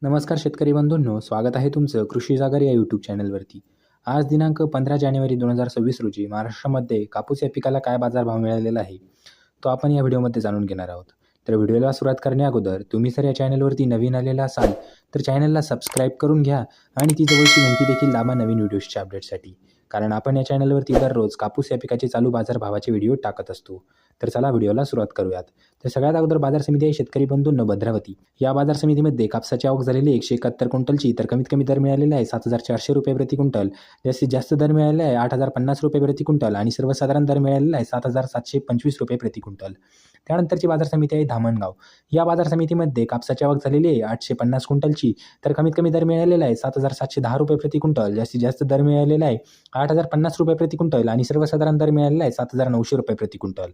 नमस्कार शेतकरी बंधूंनो, स्वागत आहे तुमचं कृषी जागर या यूट्यूब चॅनलवरती. आज दिनांक 15 जानेवारी 2026 रोजी महाराष्ट्रामध्ये कापूस या पिकाला काय बाजारभाव मिळालेला आहे, तो आपण या व्हिडिओमध्ये जाणून घेणार आहोत. तर व्हिडिओला सुरुवात करण्याअगोदर तुम्ही जर या चॅनलवरती नवीन आलेला असाल तर चॅनलला सबस्क्राईब करून घ्या आणि ती जवळची घंटी देखील दाबा नवीन व्हिडिओजच्या अपडेटसाठी. कारण आपण या चॅनलवरती दररोज कापूस या पिकाचे चालू बाजारभावाचे व्हिडिओ टाकत असतो. तर चला व्हिडिओला सुरुवात करूयात. तर सगळ्यात अगोदर बाजार समिती आहे शेतकरी बंधूंनो भद्रावती. या बाजार समितीमध्ये कापसाची आवक झालेली 171 क्विंटलची. तर कमीत कमी दर मिळालेला आहे 7,400 रुपये प्रति क्विंटल. जास्तीत जास्त दर मिळालेला आहे 8,050 रुपये प्रति क्विंटल आणि सर्वसाधारण दर मिळालेला आहे 7,725 रुपये प्रति क्विंटल. त्यानंतरची बाजार समिती आहे धामणगाव. या बाजार समितीमध्ये कापसाची आवक झालेली आहे 850 क्विंटलची. तर कमीत कमी दर मिळालेला आहे 7,710 रुपये प्रति क्विंटल. जास्तीत जास्त दर मिळालेला आहे 8,050 रुपये प्रति क्विंटल आणि सर्वसाधारण दर मिळालेला आहे 7,900 रुपये प्रति क्विंटल.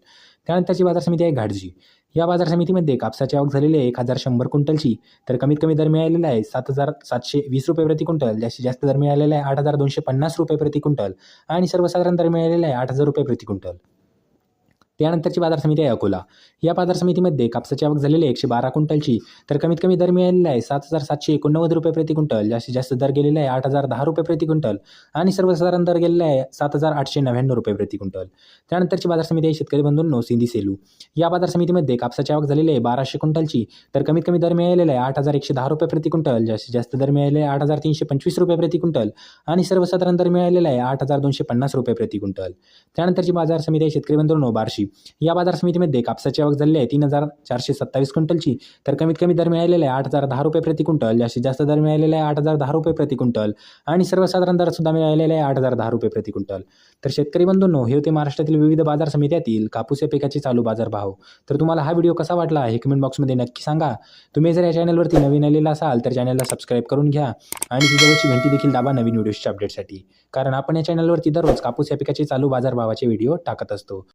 त्यानंतरची बाजार समिती आहे घाटजी. या बाजार समितीमध्ये कापसाची आवक झालेली आहे 1,100 क्विंटलची. तर कमीत कमी दर मिळालेला आहे 7,720 रुपये प्रति क्विंटल. जास्तीत जास्त दर मिळालेला आहे 8,250 रुपये प्रति क्विंटल आणि सर्वसाधारण दर मिळालेला आहे 8,000 रुपये प्रति क्विंटल. त्यानंतरची बाजार समिती आहे अकोला. या बाजार समितीमध्ये कापसाची आवक झालेली आहे 112 क्विंटलची. तर कमीत कमी दर मिळालेला आहे 7,789 रुपये प्रति क्विंटल. जास्तीत जास्त दर गेलेला आहे 8,010 रुपये प्रति क्विंटल आणि सर्वसाधारण दर गेलेला आहे 7,899 रुपये प्रति क्विंटल. त्यानंतरची बाजार समिती आहे शेतकरी बंधूंनो सिंधी सेलू. या बाजार समितीमध्ये कापसाची आवक झालेली आहे 1,200 क्विंटलची. तर कमीत कमी दर मिळालेला आहे 8,110 रुपये प्रति क्विंटल. जास्तीत जास्त दर मिळालेला आहे 8,325 रुपये प्रति क्विंटल आणि सर्वसाधारण दर मिळालेला आहे 8,250 रुपये प्रति क्विंटल. त्यानंतरची बाजार समिती आहे शेतकरी बंधूंनो बार्शी. या बाजार समितीमध्ये कापसाची आवक झालेली आहे 3,427 क्विंटलची. तर कमीत कमी दर मिळालेला आहे 8,010 रुपये प्रति क्विंटल. जास्तीत जास्त दर मिळालेला आहे 8,010 रुपये प्रति क्विंटल आणि सर्वसाधारण दर सुद्धा मिळालेला आहे 8,010 रुपये प्रति क्विंटल. तर शेतकरी बंधूंनो, हे होते महाराष्ट्रातील विविध बाजार समित्यातील कापूस या पिकाचे चालू बाजारभाव. तर तुम्हाला हा व्हिडिओ कसा वाटला हे कमेंट बॉक्समध्ये नक्की सांगा. तुम्ही जर या चॅनलवरती नवीन आलेला असाल तर चॅनलला सबस्क्राईब करून घ्या आणि ती जवळची घंटी देखील दाबा नवीन व्हिडिओजच्या अपडेटसाठी. कारण आपण या चॅनलवरती दररोज कापूस या पिकाचे चालू बाजारभावाचे व्हिडिओ टाकत असतो.